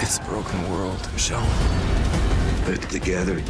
It's a broken world, Michonne. Put it together.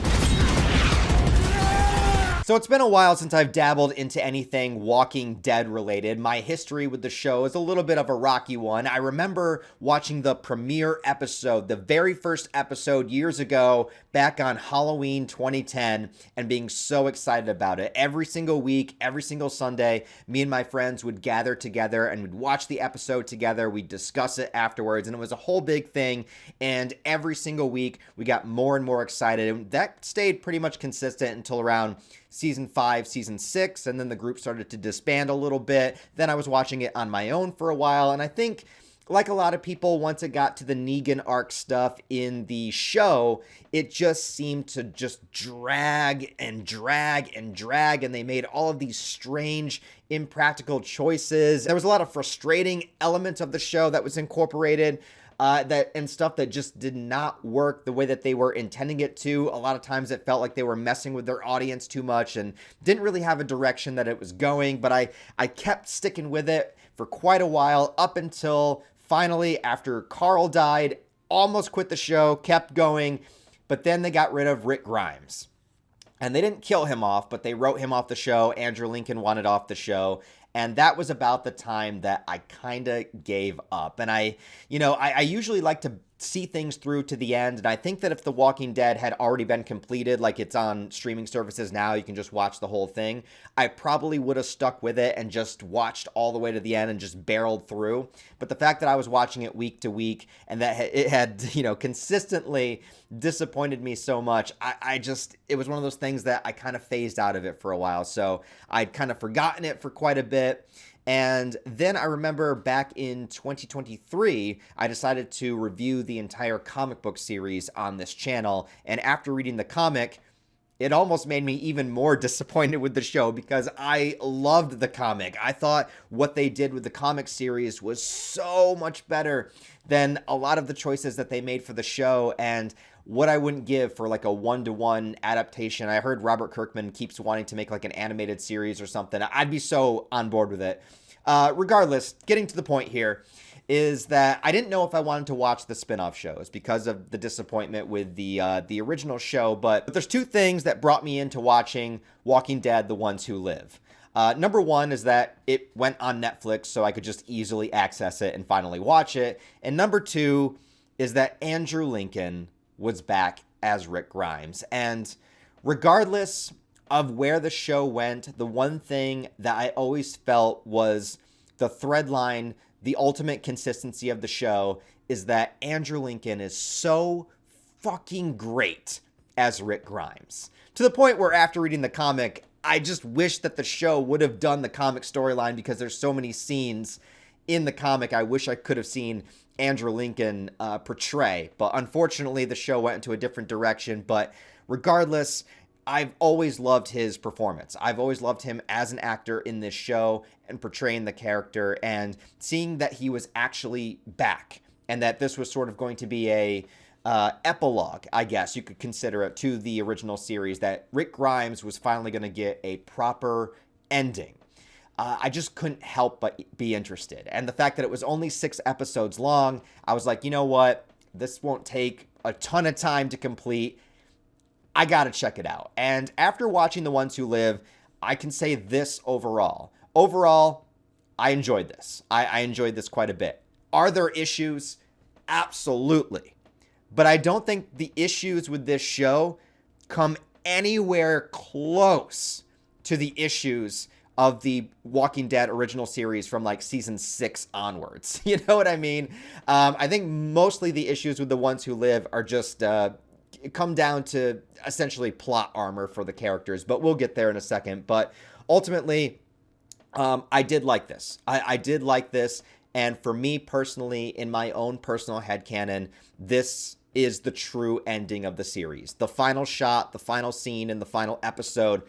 So it's been a while since I've dabbled into anything Walking Dead related. My history with the show is a little bit of a rocky one. I remember watching the premiere episode, the very first episode years ago, back on Halloween 2010, and being so excited about it. Every single week, every single Sunday, me and my friends would gather together and we'd watch the episode together. We'd discuss it afterwards, and it was a whole big thing. And every single week, we got more and more excited. And that stayed pretty much consistent until around season 5, season 6, and then the group started to disband a little bit. Then I was watching it on my own for a while, and I think, like a lot of people, once it got to the Negan arc stuff in the show, it just seemed to just drag and drag and drag, and they made all of these strange, impractical choices. There was a lot of frustrating elements of the show that was incorporated, and stuff that just did not work the way that they were intending it to. A lot of times it felt like they were messing with their audience too much and didn't really have a direction that it was going. But I kept sticking with it for quite a while, up until finally, after Carl died, almost quit the show, kept going. But then they got rid of Rick Grimes. And they didn't kill him off, but they wrote him off the show. Andrew Lincoln wanted off the show. And that was about the time that I kind of gave up. And I usually like to see things through to the end. And I think that if The Walking Dead had already been completed, like it's on streaming services now, you can just watch the whole thing, I probably would have stuck with it and just watched all the way to the end and just barreled through. But the fact that I was watching it week to week and that it had, consistently disappointed me so much, it was one of those things that I kind of phased out of it for a while. So I'd kind of forgotten it for quite a bit. And then I remember back in 2023, I decided to review the entire comic book series on this channel. And after reading the comic, it almost made me even more disappointed with the show because I loved the comic. I thought what they did with the comic series was so much better than a lot of the choices that they made for the show, and what I wouldn't give for like a one-to-one adaptation. I heard Robert Kirkman keeps wanting to make like an animated series or something. I'd be so on board with it. Regardless, getting to the point here is that I didn't know if I wanted to watch the spin-off shows because of the disappointment with the original show. But there's two things that brought me into watching Walking Dead: The Ones Who Live. Number one is that it went on Netflix, so I could just easily access it and finally watch it. And number two is that Andrew Lincoln was back as Rick Grimes. And regardless of where the show went, the one thing that I always felt was the thread line, the ultimate consistency of the show, is that Andrew Lincoln is so fucking great as Rick Grimes. To the point where after reading the comic, I just wish that the show would have done the comic storyline because there's so many scenes in the comic I wish I could have seen Andrew Lincoln portray. But unfortunately, the show went into a different direction. But regardless, I've always loved his performance. I've always loved him as an actor in this show and portraying the character, and seeing that he was actually back and that this was sort of going to be a epilogue, I guess you could consider it, to the original series, that Rick Grimes was finally going to get a proper ending. I just couldn't help but be interested. And the fact that it was only 6 episodes long, I was like, you know what? This won't take a ton of time to complete. I gotta check it out. And after watching The Ones Who Live, I can say this overall. Overall, I enjoyed this. I enjoyed this quite a bit. Are there issues? Absolutely. But I don't think the issues with this show come anywhere close to the issues of the Walking Dead original series from like season 6 onwards. You know what I mean? I think mostly the issues with The Ones Who Live are just come down to essentially plot armor for the characters, but we'll get there in a second. But ultimately, I did like this. I did like this. And for me personally, in my own personal headcanon, this is the true ending of the series. The final shot, the final scene, and the final episode,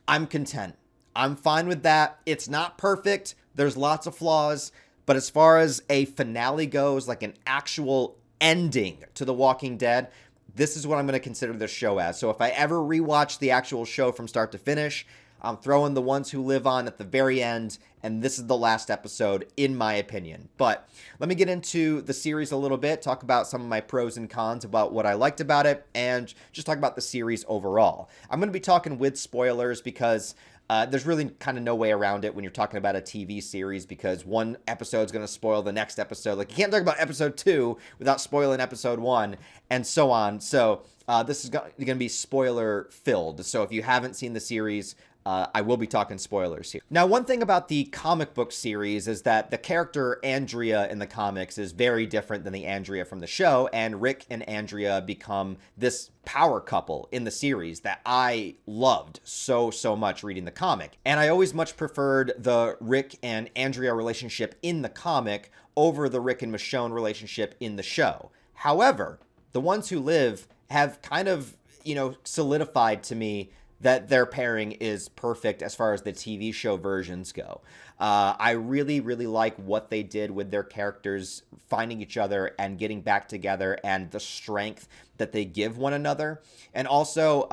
I'm content. I'm fine with that. It's not perfect. There's lots of flaws. But as far as a finale goes, like an actual ending to The Walking Dead, this is what I'm going to consider this show as. So if I ever rewatch the actual show from start to finish, I'm throwing The Ones Who Live on at the very end, and this is the last episode, in my opinion. But let me get into the series a little bit, talk about some of my pros and cons about what I liked about it, and just talk about the series overall. I'm going to be talking with spoilers because there's really kind of no way around it when you're talking about a TV series, because one episode is going to spoil the next episode. Like, you can't talk about episode 2 without spoiling episode 1, and so on. So this is going to be spoiler filled. So if you haven't seen the series, I will be talking spoilers here. Now, one thing about the comic book series is that the character Andrea in the comics is very different than the Andrea from the show, and Rick and Andrea become this power couple in the series that I loved so much reading the comic. And I always much preferred the Rick and Andrea relationship in the comic over the Rick and Michonne relationship in the show. However, The Ones Who Live have kind of, solidified to me that their pairing is perfect as far as the TV show versions go. I really like what they did with their characters finding each other and getting back together, and the strength that they give one another. And also,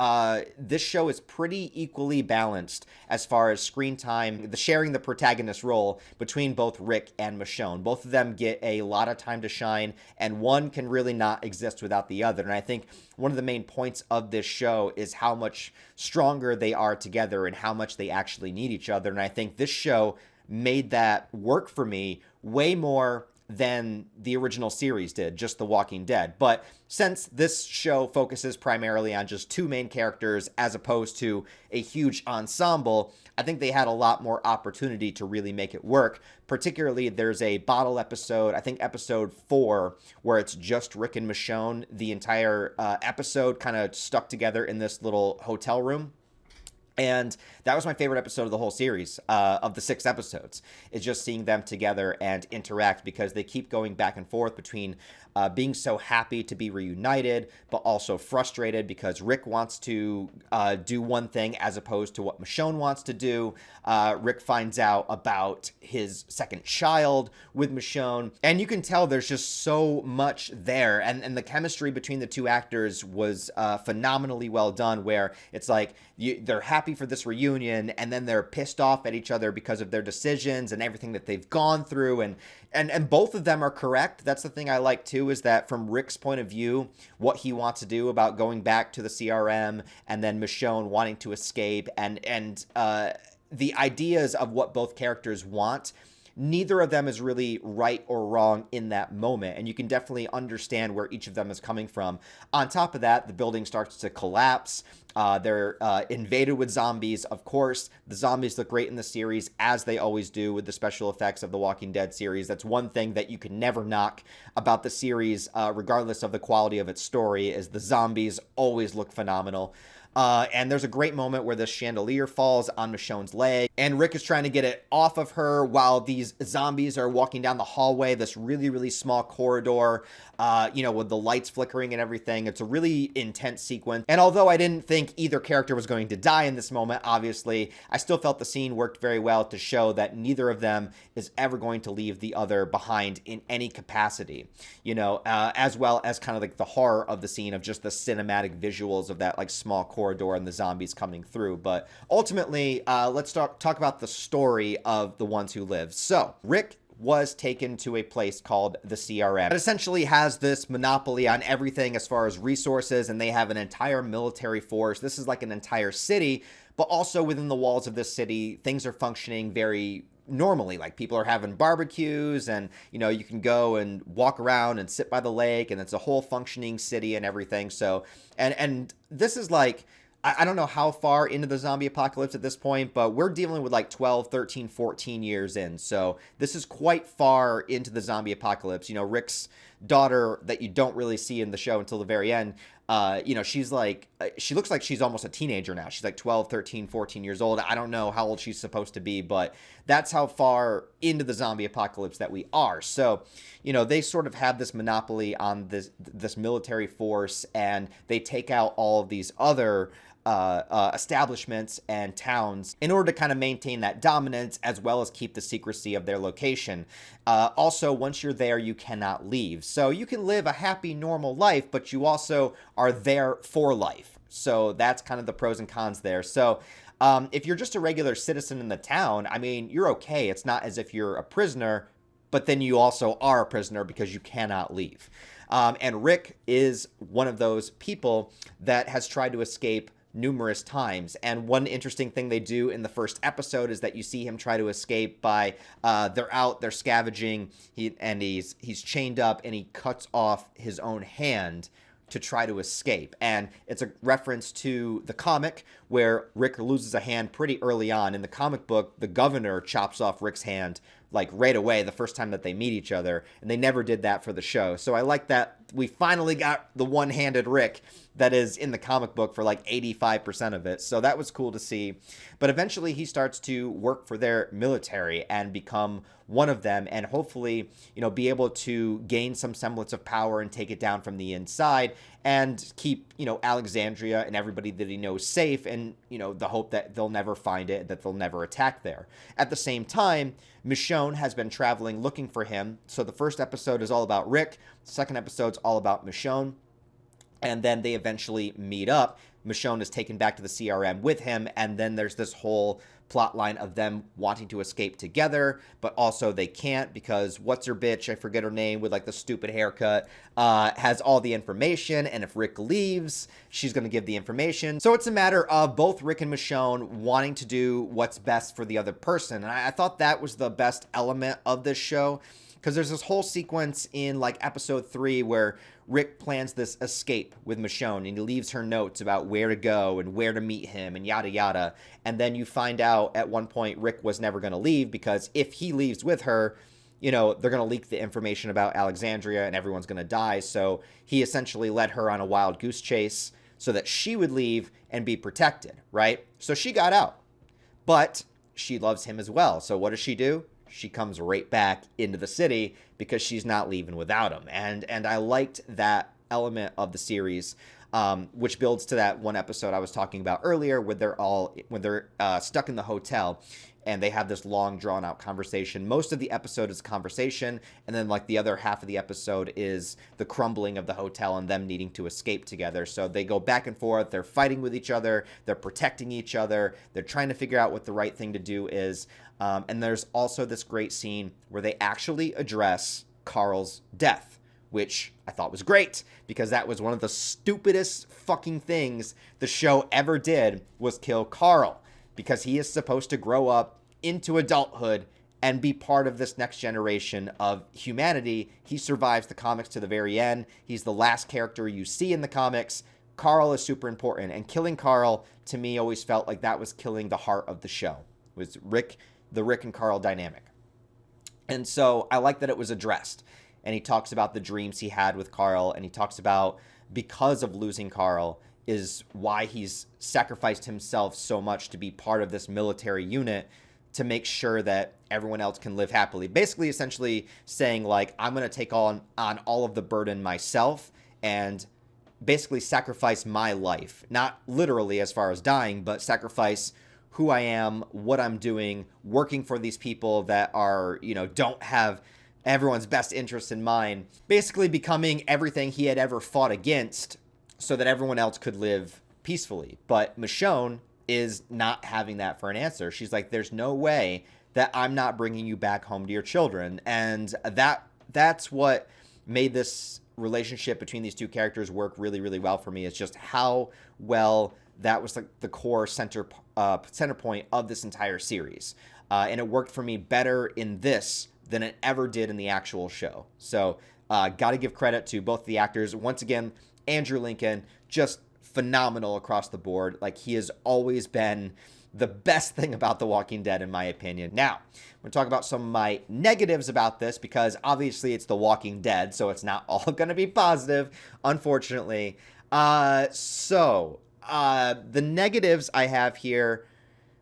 this show is pretty equally balanced as far as screen time, sharing the protagonist role between both Rick and Michonne. Both of them get a lot of time to shine, and one can really not exist without the other. And I think one of the main points of this show is how much stronger they are together and how much they actually need each other. And I think this show made that work for me way more than the original series did, just The Walking Dead. But since this show focuses primarily on just 2 main characters as opposed to a huge ensemble, I think they had a lot more opportunity to really make it work. Particularly, there's a bottle episode, I think episode 4, where it's just Rick and Michonne, the entire episode kind of stuck together in this little hotel room. And that was my favorite episode of the whole series, of the 6 episodes, is just seeing them together and interact, because they keep going back and forth between being so happy to be reunited, but also frustrated because Rick wants to do one thing as opposed to what Michonne wants to do. Rick finds out about his second child with Michonne, and you can tell there's just so much there. And the chemistry between the 2 actors was phenomenally well done, where it's like they're happy for this reunion, and then they're pissed off at each other because of their decisions and everything that they've gone through. And both of them are correct. That's the thing I like too, is that from Rick's point of view, what he wants to do about going back to the CRM, and then Michonne wanting to escape, and the ideas of what both characters want, neither of them is really right or wrong in that moment, and you can definitely understand where each of them is coming from. On top of that, the building starts to collapse. They're invaded with zombies. Of course, the zombies look great in the series, as they always do with the special effects of the Walking Dead series. That's one thing that you can never knock about the series, regardless of the quality of its story, is the zombies always look phenomenal. And there's a great moment where the chandelier falls on Michonne's leg, and Rick is trying to get it off of her while these zombies are walking down the hallway, this really small corridor, with the lights flickering and everything. It's a really intense sequence. And although I didn't think either character was going to die in this moment, obviously, I still felt the scene worked very well to show that neither of them is ever going to leave the other behind in any capacity, as well as kind of like the horror of the scene of just the cinematic visuals of that like small corridor and the zombies coming through. But ultimately, let's talk about the story of The Ones Who Live. So Rick was taken to a place called the CRM. It essentially has this monopoly on everything as far as resources, and they have an entire military force. This is like an entire city, but also within the walls of this city, things are functioning very normally. Like, people are having barbecues, and you can go and walk around and sit by the lake, and it's a whole functioning city and everything. So and this is like, I don't know how far into the zombie apocalypse at this point, but we're dealing with like 12, 13, 14 years in. So this is quite far into the zombie apocalypse. Rick's daughter, that you don't really see in the show until the very end, she's like, she looks like she's almost a teenager now. She's like 12, 13, 14 years old. I don't know how old she's supposed to be, but that's how far into the zombie apocalypse that we are. So, they sort of have this monopoly on this military force, and they take out all of these other establishments and towns in order to kind of maintain that dominance, as well as keep the secrecy of their location. Also, once you're there, you cannot leave. So you can live a happy, normal life, but you also are there for life. So that's kind of the pros and cons there. So If you're just a regular citizen in the town, I mean, you're okay. It's not as if you're a prisoner, but then you also are a prisoner because you cannot leave. And Rick is one of those people that has tried to escape numerous times. And one interesting thing they do in the first episode is that you see him try to escape by they're scavenging, he's chained up and he cuts off his own hand to try to escape. And it's a reference to the comic where Rick loses a hand pretty early on. In the comic book, the governor chops off Rick's hand like right away the first time that they meet each other, and they never did that for the show. So I like that we finally got the one-handed Rick that is in the comic book for like 85% of it. So that was cool to see. But eventually he starts to work for their military and become one of them, and hopefully, be able to gain some semblance of power and take it down from the inside and keep, Alexandria and everybody that he knows safe, and, the hope that they'll never find it, that they'll never attack there. At the same time, Michonne has been traveling looking for him. So the first episode is all about Rick. The second episode's all about Michonne. And then they eventually meet up. Michonne is taken back to the CRM with him, and then there's this whole plot line of them wanting to escape together, but also they can't because what's her bitch, I forget her name, with like the stupid haircut, has all the information, and if Rick leaves, she's going to give the information. So it's a matter of both Rick and Michonne wanting to do what's best for the other person, and I thought that was the best element of this show, because there's this whole sequence in like episode 3 where Rick plans this escape with Michonne, and he leaves her notes about where to go and where to meet him and yada yada. And then you find out at one point Rick was never going to leave, because if he leaves with her, they're going to leak the information about Alexandria and everyone's going to die. So he essentially led her on a wild goose chase so that she would leave and be protected, right? So she got out, but she loves him as well. So what does she do? She comes right back into the city because she's not leaving without him. And I liked that element of the series, which builds to that one episode I was talking about earlier where they're stuck in the hotel and they have this long drawn out conversation. Most of the episode is conversation, and then like the other half of the episode is the crumbling of the hotel and them needing to escape together. So they go back and forth, they're fighting with each other, they're protecting each other, they're trying to figure out what the right thing to do is. And there's also this great scene where they actually address Carl's death, which I thought was great, because that was one of the stupidest fucking things the show ever did, was kill Carl, because he is supposed to grow up into adulthood and be part of this next generation of humanity. He survives the comics to the very end. He's the last character you see in the comics. Carl is super important, and killing Carl, to me, always felt like that was killing the heart of the show. It was the Rick and Carl dynamic. And so I like that it was addressed. And he talks about the dreams he had with Carl, and he talks about, because of losing Carl, is why he's sacrificed himself so much to be part of this military unit to make sure that everyone else can live happily. Basically, essentially saying, like, I'm going to take on all of the burden myself and basically sacrifice my life. Not literally as far as dying, but sacrifice who I am, what I'm doing, working for these people that are, don't have everyone's best interest in mind. Basically becoming everything he had ever fought against so that everyone else could live peacefully. But Michonne is not having that for an answer. She's like, there's no way that I'm not bringing you back home to your children. And that's what made this relationship between these two characters work really, really well for me. It's just how well that was like the core center point of this entire series. And it worked for me better in this than it ever did in the actual show. So got to give credit to both the actors. Once again, Andrew Lincoln, just phenomenal across the board. Like, he has always been the best thing about The Walking Dead, in my opinion. Now, I'm going to talk about some of my negatives about this, because obviously it's The Walking Dead, so it's not all going to be positive, unfortunately. The negatives I have here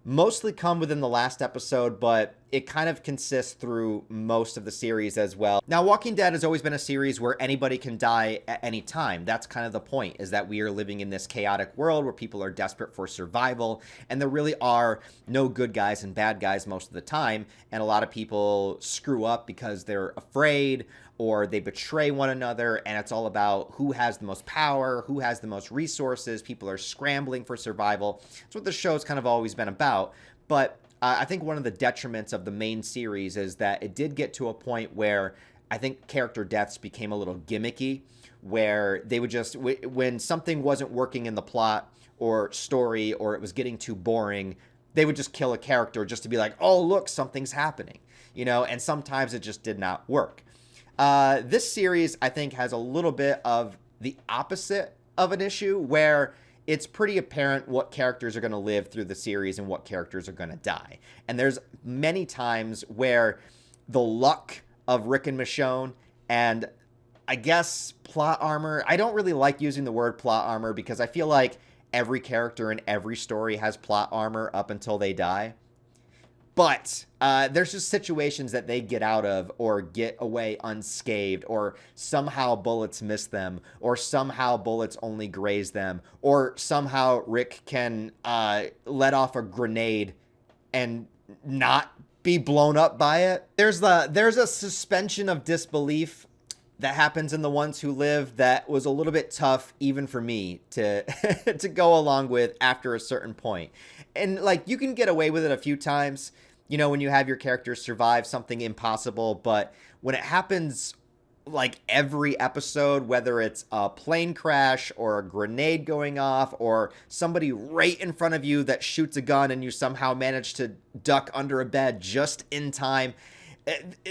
mostly come within the last episode, but it kind of consists through most of the series as well. Now, Walking Dead has always been a series where anybody can die at any time. That's kind of the point, is that we are living in this chaotic world where people are desperate for survival, and there really are no good guys and bad guys most of the time, and a lot of people screw up because they're afraid, or they betray one another, and it's all about who has the most power, who has the most resources. People are scrambling for survival. That's what the show's kind of always been about. But I think one of the detriments of the main series is that it did get to a point where I think character deaths became a little gimmicky, where they would just, when something wasn't working in the plot or story, or it was getting too boring, they would just kill a character just to be like, oh, look, something's happening, and sometimes it just did not work. This series, I think, has a little bit of the opposite of an issue, where it's pretty apparent what characters are going to live through the series and what characters are going to die. And there's many times where the luck of Rick and Michonne, and I guess plot armor, I don't really like using the word plot armor because I feel like every character in every story has plot armor up until they die. But there's just situations that they get out of or get away unscathed, or somehow bullets miss them, or somehow bullets only graze them, or somehow Rick can let off a grenade and not be blown up by it. There's a suspension of disbelief that happens in The Ones Who Live that was a little bit tough even for me to to go along with after a certain point. And like, you can get away with it a few times, when you have your characters survive something impossible, but when it happens like every episode, whether it's a plane crash or a grenade going off or somebody right in front of you that shoots a gun and you somehow manage to duck under a bed just in time,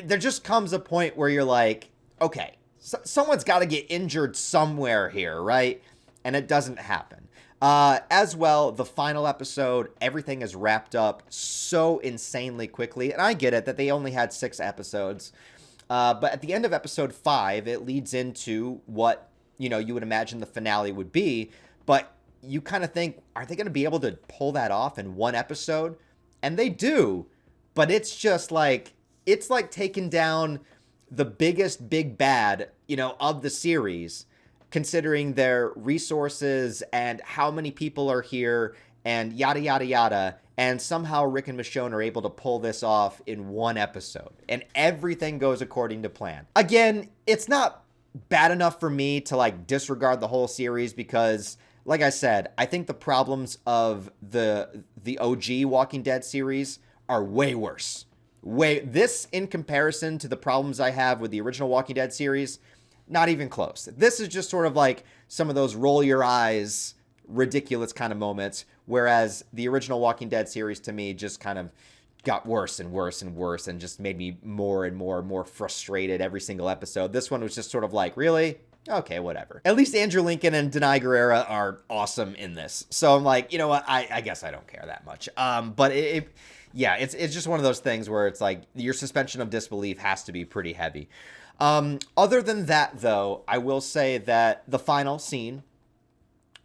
there just comes a point where you're like, okay, someone's got to get injured somewhere here, right? And it doesn't happen. As well, the final episode, everything is wrapped up so insanely quickly. And I get it that they only had 6 episodes. But at the end of episode 5, it leads into what, you would imagine the finale would be. But you kind of think, are they going to be able to pull that off in one episode? And they do. But it's just like, it's like taking down the biggest big bad, of the series, considering their resources and how many people are here and yada, yada, yada. And somehow Rick and Michonne are able to pull this off in one episode. And everything goes according to plan. Again, it's not bad enough for me to like disregard the whole series because, like I said, I think the problems of the OG Walking Dead series are way worse. This, in comparison to the problems I have with the original Walking Dead series, not even close. This is just sort of like some of those roll your eyes, ridiculous kind of moments, whereas the original Walking Dead series to me just kind of got worse and worse and worse and just made me more and more frustrated every single episode. This one was just sort of like, really? Okay, whatever. At least Andrew Lincoln and Denai Guerrera are awesome in this. So I'm like, you know what? I guess I don't care that much. But yeah, it's just one of those things where it's like your suspension of disbelief has to be pretty heavy. Other than that, though, I will say that the final scene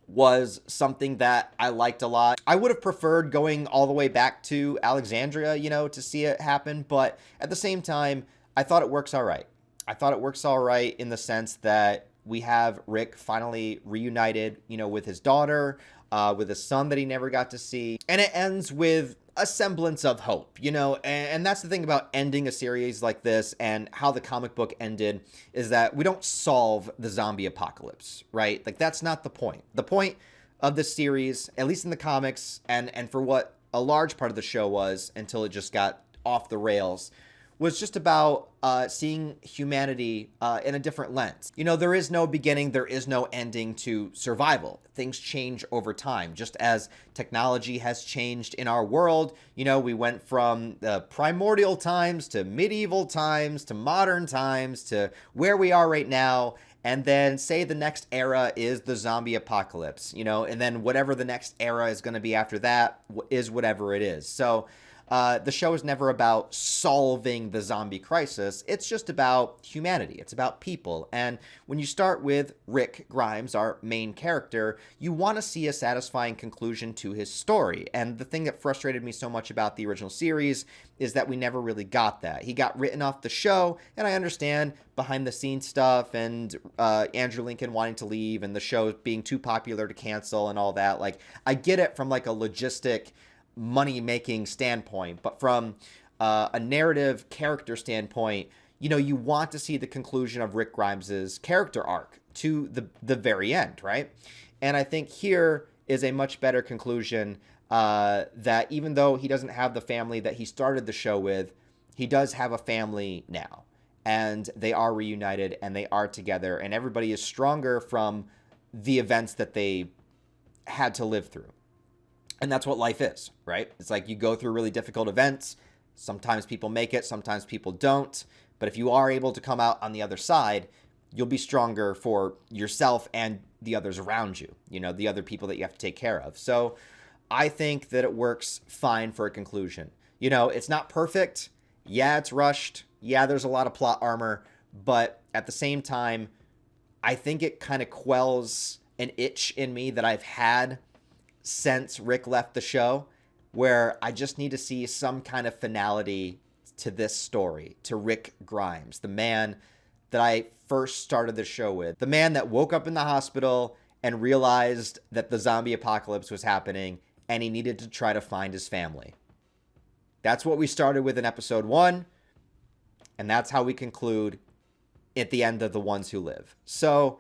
was something that I liked a lot. I would have preferred going all the way back to Alexandria, to see it happen. But at the same time, I thought it works all right. I thought it works all right in the sense that we have Rick finally reunited, with his daughter, with his son that he never got to see. And it ends with a semblance of hope, and that's the thing about ending a series like this and how the comic book ended is that we don't solve the zombie apocalypse, right? Like, that's not the point. The point of the series, at least in the comics, and for what a large part of the show was until it just got off the rails, was just about seeing humanity in a different lens. There is no beginning, there is no ending to survival. Things change over time. Just as technology has changed in our world, we went from the primordial times to medieval times to modern times to where we are right now. And then say the next era is the zombie apocalypse, and then whatever the next era is going to be after that is whatever it is. So the show is never about solving the zombie crisis. It's just about humanity. It's about people. And when you start with Rick Grimes, our main character, you want to see a satisfying conclusion to his story. And the thing that frustrated me so much about the original series is that we never really got that. He got written off the show, and I understand behind the scenes stuff and Andrew Lincoln wanting to leave and the show being too popular to cancel and all that. Like, I get it from like a logistic money-making standpoint, but from a narrative character standpoint, you know, you want to see the conclusion of Rick Grimes's character arc to the very end, right? And I think here is a much better conclusion, that even though he doesn't have the family that he started the show with, he does have a family now. And they are reunited and they are together, and everybody is stronger from the events that they had to live through. And that's what life is, right? It's like you go through really difficult events. Sometimes people make it, sometimes people don't. But if you are able to come out on the other side, you'll be stronger for yourself and the others around you, you know, the other people that you have to take care of. So I think that it works fine for a conclusion. You know, it's not perfect. Yeah, it's rushed. Yeah, there's a lot of plot armor. But at the same time, I think it kind of quells an itch in me that I've had since Rick left the show, where I just need to see some kind of finality to this story, to Rick Grimes, the man that I first started the show with, the man that woke up in the hospital and realized that the zombie apocalypse was happening and he needed to try to find his family. That's what we started with in episode 1, and that's how we conclude at the end of The Ones Who Live. So,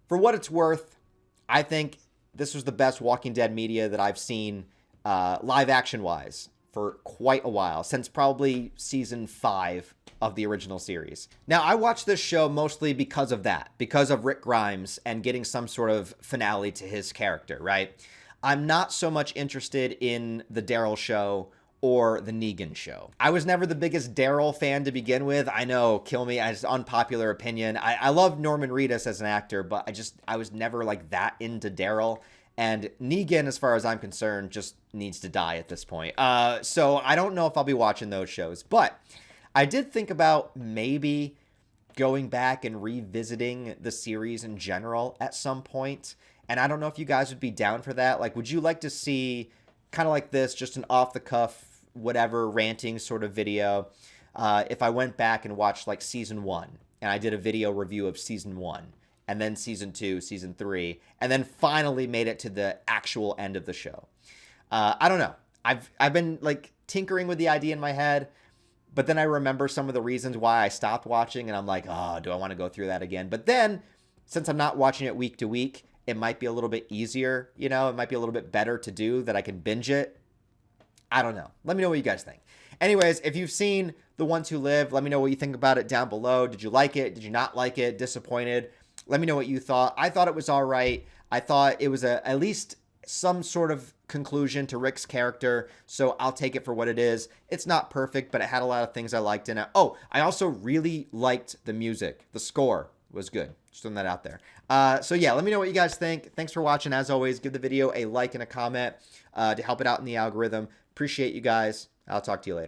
for what it's worth, I think this was the best Walking Dead media that I've seen, live action wise, for quite a while, since probably season 5 of the original series. Now, I watched this show mostly because of that, because of Rick Grimes and getting some sort of finale to his character, right? I'm not so much interested in the Daryl show or the Negan show. I was never the biggest Daryl fan to begin with. I know, kill me, as unpopular opinion. I love Norman Reedus as an actor, but I was never like that into Daryl. And Negan, as far as I'm concerned, just needs to die at this point. So I don't know if I'll be watching those shows, but I did think about maybe going back and revisiting the series in general at some point. And I don't know if you guys would be down for that. Like, would you like to see kind of like this, just an off-the-cuff, whatever, ranting sort of video, if I went back and watched like season 1 and I did a video review of season 1 and then season 2, season 3, and then finally made it to the actual end of the show? I don't know. I've been like tinkering with the idea in my head, but then I remember some of the reasons why I stopped watching, and I'm like, oh, do I want to go through that again? But then, since I'm not watching it week to week, it might be a little bit easier, you know, it might be a little bit better to do, that I can binge it. I don't know. Let me know what you guys think. Anyways, if you've seen The Ones Who Live, let me know what you think about it down below. Did you like it? Did you not like it? Disappointed? Let me know what you thought. I thought it was all right. I thought it was at least some sort of conclusion to Rick's character, so I'll take it for what it is. It's not perfect, but it had a lot of things I liked in it. Oh, I also really liked the music. The score was good. Just throwing that out there. So yeah, let me know what you guys think. Thanks for watching. As always, give the video a like and a comment to help it out in the algorithm. Appreciate you guys. I'll talk to you later.